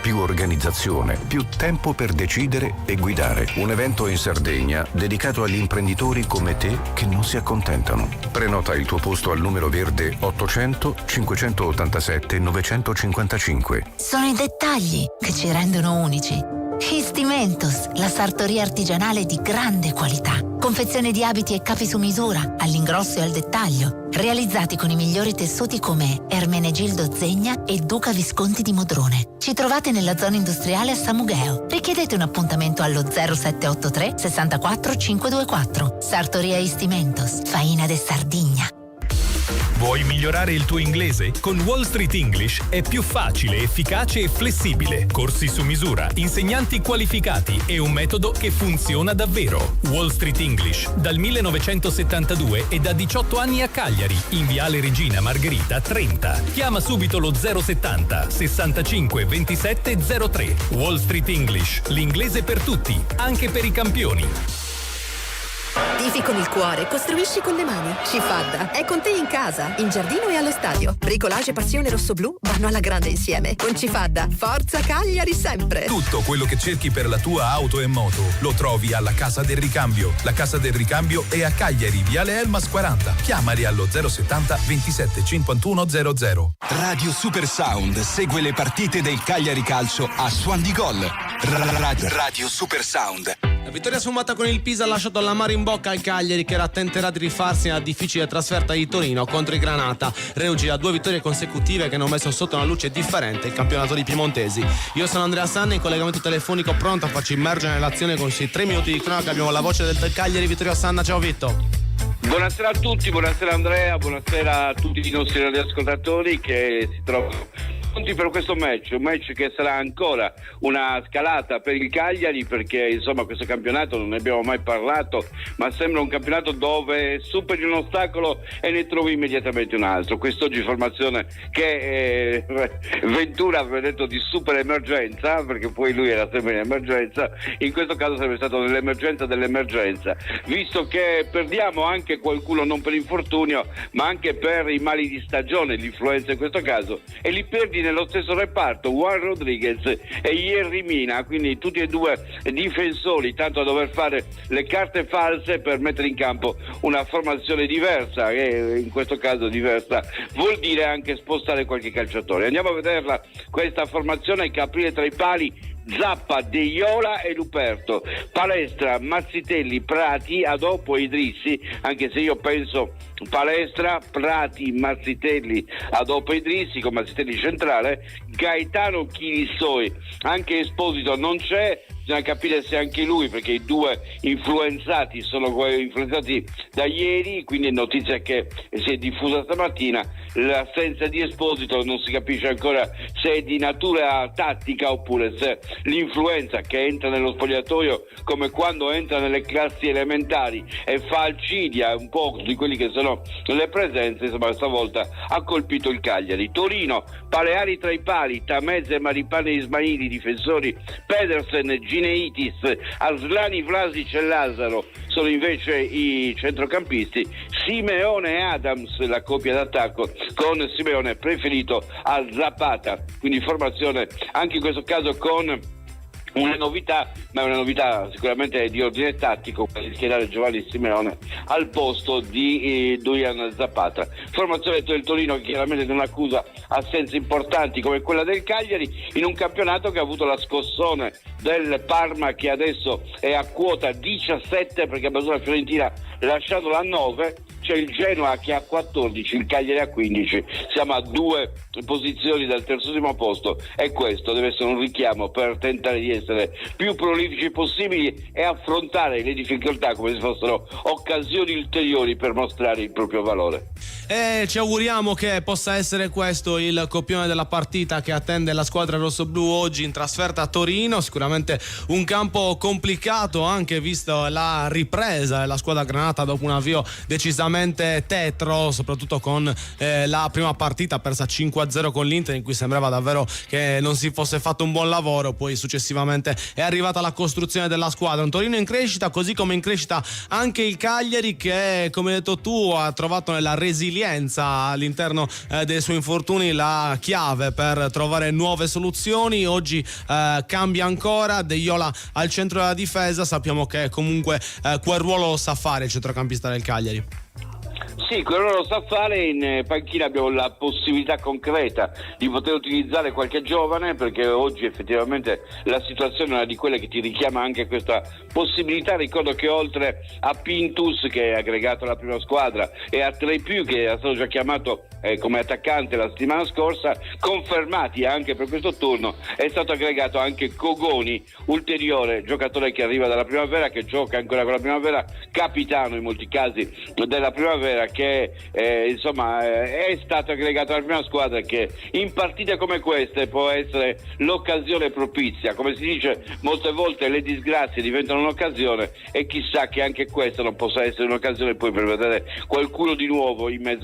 più organizzazione, più tempo per decidere e guidare. Un evento in Sardegna dedicato agli imprenditori come te che non si accontentano. Prenota il tuo posto al numero verde 800 587 955. Sono i dettagli che ci rendono unici. Istimentos, la sartoria artigianale di grande qualità. Confezione di abiti e capi su misura, all'ingrosso e al dettaglio, realizzati con i migliori tessuti come Ermenegildo Zegna e Duca Visconti di Modrone. Ci trovate nella zona industriale a Samugheo. Richiedete un appuntamento allo 0783 64 524. Sartoria Istimentos, Faina de Sardigna. Vuoi migliorare il tuo inglese? Con Wall Street English è più facile, efficace e flessibile. Corsi su misura, insegnanti qualificati e un metodo che funziona davvero. Wall Street English, dal 1972 e da 18 anni a Cagliari, in Viale Regina Margherita 30. Chiama subito lo 070 65 27 03. Wall Street English, l'inglese per tutti, anche per i campioni. Tifi con il cuore, costruisci con le mani. Cifadda è con te in casa, in giardino e allo stadio. Bricolage e passione rossoblu vanno alla grande insieme. Con Cifadda, forza Cagliari sempre. Tutto quello che cerchi per la tua auto e moto lo trovi alla Casa del Ricambio. La Casa del Ricambio è a Cagliari, Viale Elmas 40. Chiamali allo 070 27 51 00. Radio Super Sound segue le partite del Cagliari Calcio a Suon di Gol. Radio Super Sound. La vittoria sfumata con il Pisa ha lasciato l'amaro in bocca al Cagliari, che tenterà di rifarsi nella difficile trasferta di Torino contro i Granata, reduci da 2 vittorie consecutive che hanno messo sotto una luce differente il campionato di piemontesi. Io sono Andrea Sanni, in collegamento telefonico pronto a farci immergere nell'azione con questi 3 minuti di cronaca. Abbiamo la voce del Cagliari, Vittorio Sanna. Ciao Vitto. Buonasera a tutti, buonasera Andrea, buonasera a tutti i nostri radioascoltatori che si trovano pronti per questo match, un match che sarà ancora una scalata per il Cagliari, perché insomma questo campionato non ne abbiamo mai parlato, ma sembra un campionato dove superi un ostacolo e ne trovi immediatamente un altro. Quest'oggi formazione che Ventura aveva detto di super emergenza, perché poi lui era sempre in emergenza, in questo caso sarebbe stato nell'emergenza dell'emergenza, visto che perdiamo anche qualcuno non per infortunio ma anche per i mali di stagione, l'influenza in questo caso, e li perdi nello stesso reparto, Juan Rodriguez e Yerry Mina, quindi tutti e due difensori, tanto a dover fare le carte false per mettere in campo una formazione diversa, e in questo caso diversa vuol dire anche spostare qualche calciatore. Andiamo a vederla questa formazione che aprire tra i pali Zappa, De Iola e Luperto, Palestra, Mazzitelli, Prati, Adopo e Idrissi, anche se io penso Palestra, Prati, Mazzitelli, Adopo e Idrissi con Mazzitelli centrale, Gaetano Chirissoi, anche Esposito non c'è, bisogna capire se anche lui, perché i due influenzati sono influenzati da ieri, quindi è notizia che si è diffusa stamattina. L'assenza di Esposito non si capisce ancora se è di natura tattica oppure se l'influenza che entra nello spogliatoio come quando entra nelle classi elementari e fa alcidia un po' di quelli che sono le presenze, insomma stavolta ha colpito il Cagliari. Torino, Paleari tra i pali, Tameze, Maripane e Ismaili difensori, Pedersen, Gineitis, Aslani, Vlasic e Lazzaro sono invece i centrocampisti, Simeone e Adams la coppia d'attacco, con Simeone preferito a Zapata, quindi formazione anche in questo caso con una novità, ma è una novità sicuramente di ordine tattico, di schierare Giovanni Simeone al posto di Dujan Zapata. Formazione del Torino che chiaramente non accusa assenze importanti come quella del Cagliari, in un campionato che ha avuto la scossone del Parma, che adesso è a quota 17 perché ha battuto la Fiorentina lasciandola a 9. C'è il Genoa che ha 14, il Cagliari a 15, siamo a 2 posizioni dal terzultimo posto, e questo deve essere un richiamo per tentare di essere più prolifici possibili e affrontare le difficoltà come se fossero occasioni ulteriori per mostrare il proprio valore. E ci auguriamo che possa essere questo il copione della partita che attende la squadra rossoblù oggi in trasferta a Torino. Sicuramente un campo complicato, anche visto la ripresa della squadra granata dopo un avvio decisamente veramente tetro, soprattutto con la prima partita persa 5-0 con l'Inter, in cui sembrava davvero che non si fosse fatto un buon lavoro. Poi successivamente è arrivata la costruzione della squadra, un Torino in crescita, così come in crescita anche il Cagliari, che come hai detto tu ha trovato nella resilienza all'interno dei suoi infortuni la chiave per trovare nuove soluzioni. Oggi cambia ancora, De Iola al centro della difesa, sappiamo che comunque quel ruolo lo sa fare il centrocampista del Cagliari. Sì, quello lo sa fare. In panchina abbiamo la possibilità concreta di poter utilizzare qualche giovane, perché oggi effettivamente la situazione è una di quelle che ti richiama anche questa possibilità. Ricordo che oltre a Pintus, che è aggregato alla prima squadra, e a Trepiù, che era stato già chiamato come attaccante la settimana scorsa, confermati anche per questo turno, è stato aggregato anche Cogoni, ulteriore giocatore che arriva dalla Primavera, che gioca ancora con la Primavera, capitano in molti casi della Primavera, che è stato aggregato alla prima squadra, che in partite come queste può essere l'occasione propizia. Come si dice molte volte, le disgrazie diventano un'occasione, e chissà che anche questa non possa essere un'occasione poi per vedere qualcuno di nuovo in mezzo